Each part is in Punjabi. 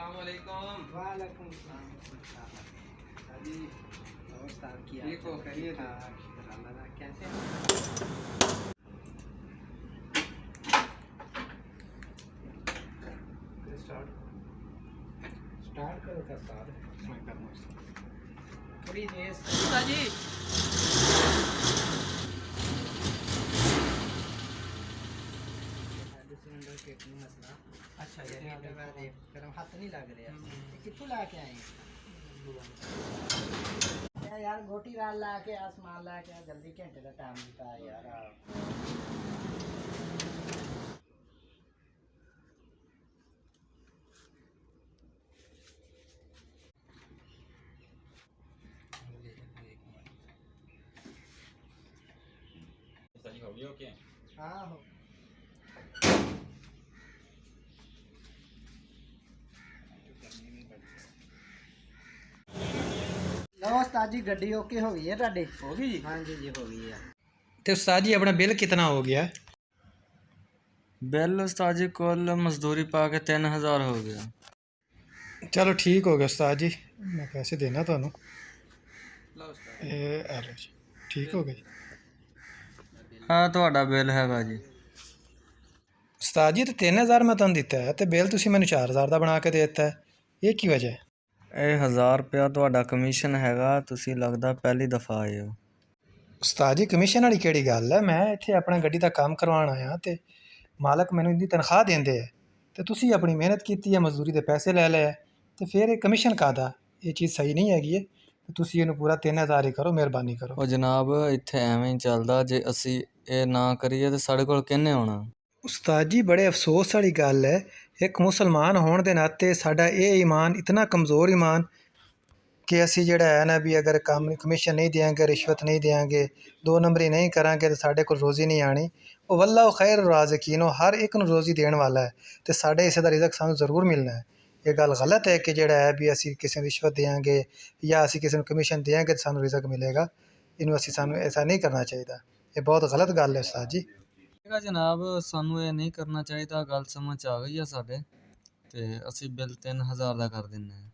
अस्सलामुअलैकुम। वालेकुम सलाम। जी और उस्ताद की ठीक हो, खैरियत है? अल्लाह कैसे हैं? स्टार्ट करो का उस्ताद मैं करूँगा थोड़ी देर जी सिलेंडर के मसला अच्छा गरम हाथ नहीं लग रहा कितों लाके आए यार गोटी राल ला के आसमान ला के जल्दी घंटे का टाइम दिता है यार सही हो गया ओके। हाँ हो लो उस्ताद जी गड्डी ओके हो गई है ਤੁਹਾਡੇ हो गई जी। हाँ जी जी हो गई है ਤੇ ਉਸਤਾਦ ਜੀ ਆਪਣਾ ਬਿੱਲ ਕਿਤਨਾ ਹੋ ਗਿਆ? बिल उस्ताद जी कुल मजदूरी पा के 3000 हो गया। ਚਲੋ ਠੀਕ ਹੋ ਗਿਆ ਉਸਤਾਦ ਜੀ, ਮੈਂ ਪੈਸੇ ਦੇਣਾ ਤੁਹਾਨੂੰ। लो उस्ताद। ਇਹ ਆ ਲਓ ਜੀ, ਠੀਕ ਹੋ ਗਿਆ ਜੀ। हाँ ਤੁਹਾਡਾ ਬਿੱਲ ਹੈਗਾ ਜੀ। ਉਸਤਾਦ ਜੀ ਤੇ 3000 ਮੈਂ ਤੁਹਾਨੂੰ ਦਿੱਤਾ ਹੈ ਤੇ ਬਿੱਲ ਤੁਸੀਂ ਮੈਨੂੰ 4000 ਦਾ ਬਣਾ ਕੇ ਦੇ ਦਿੱਤਾ ਹੈ, ਇਹ ਕੀ ਵਜ੍ਹਾ ਹੈ? ਇਹ 1000 ਰੁਪਇਆ ਤੁਹਾਡਾ ਕਮਿਸ਼ਨ ਹੈਗਾ, ਤੁਸੀਂ ਲੱਗਦਾ ਪਹਿਲੀ ਦਫਾ ਆਏ ਹੋ। ਉਸਤਾਦ ਜੀ ਕਮਿਸ਼ਨ ਵਾਲੀ ਕਿਹੜੀ ਗੱਲ ਹੈ? ਮੈਂ ਇੱਥੇ ਆਪਣਾ ਗੱਡੀ ਦਾ ਕੰਮ ਕਰਵਾਉਣ ਆਇਆ ਤੇ ਮਾਲਕ ਮੈਨੂੰ ਇਹਦੀ ਤਨਖਾਹ ਦਿੰਦੇ ਹੈ ਤੇ ਤੁਸੀਂ ਆਪਣੀ ਮਿਹਨਤ ਕੀਤੀ ਹੈ, ਮਜ਼ਦੂਰੀ ਦੇ ਪੈਸੇ ਲੈ ਲਏ ਤੇ ਫਿਰ ਇਹ ਕਮਿਸ਼ਨ ਕਾਹਦਾ? ਇਹ ਚੀਜ਼ ਸਹੀ ਨਹੀਂ ਹੈਗੀ ਹੈ। ਤੁਸੀਂ ਇਹਨੂੰ ਪੂਰਾ 3000 ਹੀ ਕਰੋ, ਮਿਹਰਬਾਨੀ ਕਰੋ। ਉਹ ਜਨਾਬ ਇੱਥੇ ਐਵੇਂ ਹੀ ਚੱਲਦਾ, ਜੇ ਅਸੀਂ ਇਹ ਨਾ ਕਰੀਏ ਤੇ ਸਾਡੇ ਕੋਲ ਕਿਹਨੇ ਆਉਣਾ? ਉਸਤਾਦ ਜੀ ਬੜੇ ਅਫਸੋਸ ਵਾਲੀ ਗੱਲ ਹੈ, ਇੱਕ ਮੁਸਲਮਾਨ ਹੋਣ ਦੇ ਨਾਤੇ ਸਾਡਾ ਇਹ ਈਮਾਨ ਇਤਨਾ ਕਮਜ਼ੋਰ ਈਮਾਨ ਕਿ ਅਸੀਂ ਜਿਹੜਾ ਹੈ ਨਾ ਵੀ ਅਗਰ ਕੰਮ ਕਮਿਸ਼ਨ ਨਹੀਂ ਦਿਆਂਗੇ, ਰਿਸ਼ਵਤ ਨਹੀਂ ਦਿਆਂਗੇ, 2 ਨੰਬਰੀ ਨਹੀਂ ਕਰਾਂਗੇ ਤਾਂ ਸਾਡੇ ਕੋਲ ਰੋਜ਼ੀ ਨਹੀਂ ਆਣੀ। ਉਹ ਵੱਲਾ ਖੈਰ ਰਾਜ਼ਕੀਨ, ਉਹ ਹਰ ਇੱਕ ਨੂੰ ਰੋਜ਼ੀ ਦੇਣ ਵਾਲਾ ਹੈ ਤੇ ਸਾਡੇ ਹਿੱਸੇ ਦਾ ਰਿਜ਼ਕ ਸਾਨੂੰ ਜ਼ਰੂਰ ਮਿਲਣਾ ਹੈ। ਇਹ ਗੱਲ ਗਲਤ ਹੈ ਕਿ ਜਿਹੜਾ ਹੈ ਵੀ ਅਸੀਂ ਕਿਸੇ ਨੂੰ ਰਿਸ਼ਵਤ ਦਿਆਂਗੇ ਜਾਂ ਅਸੀਂ ਕਿਸੇ ਨੂੰ ਕਮਿਸ਼ਨ ਦਿਆਂਗੇ ਤਾਂ ਸਾਨੂੰ ਰਿਜ਼ਕ ਮਿਲੇਗਾ। ਇਹਨੂੰ ਸਾਨੂੰ ਐਸਾ ਨਹੀਂ ਕਰਨਾ ਚਾਹੀਦਾ, ਇਹ ਬਹੁਤ ਗਲਤ ਗੱਲ ਹੈ ਉਸਤਾਦ ਜੀ। ਹੈਗਾ ਜਨਾਬ, ਸਾਨੂੰ ਇਹ ਨਹੀਂ ਕਰਨਾ ਚਾਹੀਦਾ, ਗੱਲ ਸਮਝ ਆ ਗਈ ਆ ਸਾਡੇ, ਤੇ ਅਸੀਂ ਬਿੱਲ 3000 ਦਾ ਕਰ ਦਿੰਦੇ ਹਾਂ।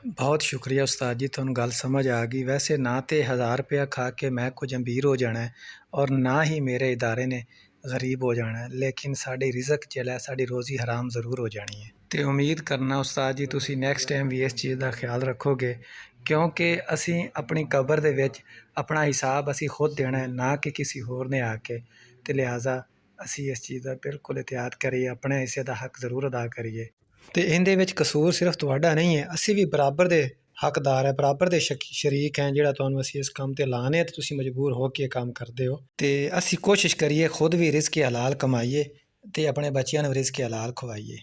ਬਹੁਤ ਸ਼ੁਕਰੀਆ ਉਸਤਾਦ ਜੀ, ਤੁਹਾਨੂੰ ਗੱਲ ਸਮਝ ਆ ਗਈ। ਵੈਸੇ ਨਾ ਤੇ 1000 ਰੁਪਇਆ ਖਾ ਕੇ ਮੈਂ ਕੁਝ ਅਮੀਰ ਹੋ ਜਾਣਾ ਹੈ ਔਰ ਨਾ ਹੀ ਮੇਰੇ ਇਦਾਰੇ ਨੇ ਗਰੀਬ ਹੋ ਜਾਣਾ ਹੈ, ਲੇਕਿਨ ਸਾਡੀ ਰਿਜ਼ਕ ਜਿਹੜਾ ਸਾਡੀ ਰੋਜ਼ੀ ਹਰਾਮ ਜ਼ਰੂਰ ਹੋ ਜਾਣੀ ਹੈ। ਤੇ ਉਮੀਦ ਕਰਨਾ ਉਸਤਾਦ ਜੀ ਤੁਸੀਂ ਨੈਕਸਟ ਟਾਈਮ ਵੀ ਇਸ ਚੀਜ਼ ਦਾ ਖਿਆਲ ਰੱਖੋਗੇ, ਕਿਉਂਕਿ ਅਸੀਂ ਆਪਣੀ ਕਬਰ ਦੇ ਵਿੱਚ ਆਪਣਾ ਹਿਸਾਬ ਅਸੀਂ ਖੁਦ ਦੇਣਾ ਹੈ, ਨਾ ਕਿ ਕਿਸੇ ਹੋਰ ਨੇ ਆ ਕੇ। ਤੇ ਲਿਹਾਜ਼ਾ ਅਸੀਂ ਇਸ ਚੀਜ਼ ਦਾ ਬਿਲਕੁਲ ਇhtiyat ਕਰੀਏ, ਆਪਣੇ ਹਿੱਸੇ ਦਾ ਹੱਕ ਜ਼ਰੂਰ ਅਦਾ ਕਰੀਏ। ਤੇ ਇਹਦੇ ਵਿੱਚ ਕਸੂਰ ਸਿਰਫ ਤੁਹਾਡਾ ਨਹੀਂ ਹੈ, ਅਸੀਂ ਵੀ ਬਰਾਬਰ ਦੇ ਹੱਕਦਾਰ ਹੈ, ਬਰਾਬਰ ਦੇ ਸ਼ਰੀਕ ਹੈ। ਜਿਹੜਾ ਤੁਹਾਨੂੰ ਅਸੀਂ ਇਸ ਕੰਮ ਤੇ ਲਾਣੇ ਤੇ ਤੁਸੀਂ ਮਜਬੂਰ ਹੋ ਕੇ ਇਹ ਕੰਮ ਕਰਦੇ ਹੋ, ਤੇ ਅਸੀਂ ਕੋਸ਼ਿਸ਼ ਕਰੀਏ ਖੁਦ ਵੀ ਰਿਜ਼ਕ ਹਲਾਲ ਕਮਾਈਏ ਤੇ ਆਪਣੇ ਬੱਚਿਆਂ ਨੂੰ ਰਿਜ਼ਕ ਹਲਾਲ ਖਵਾਈਏ।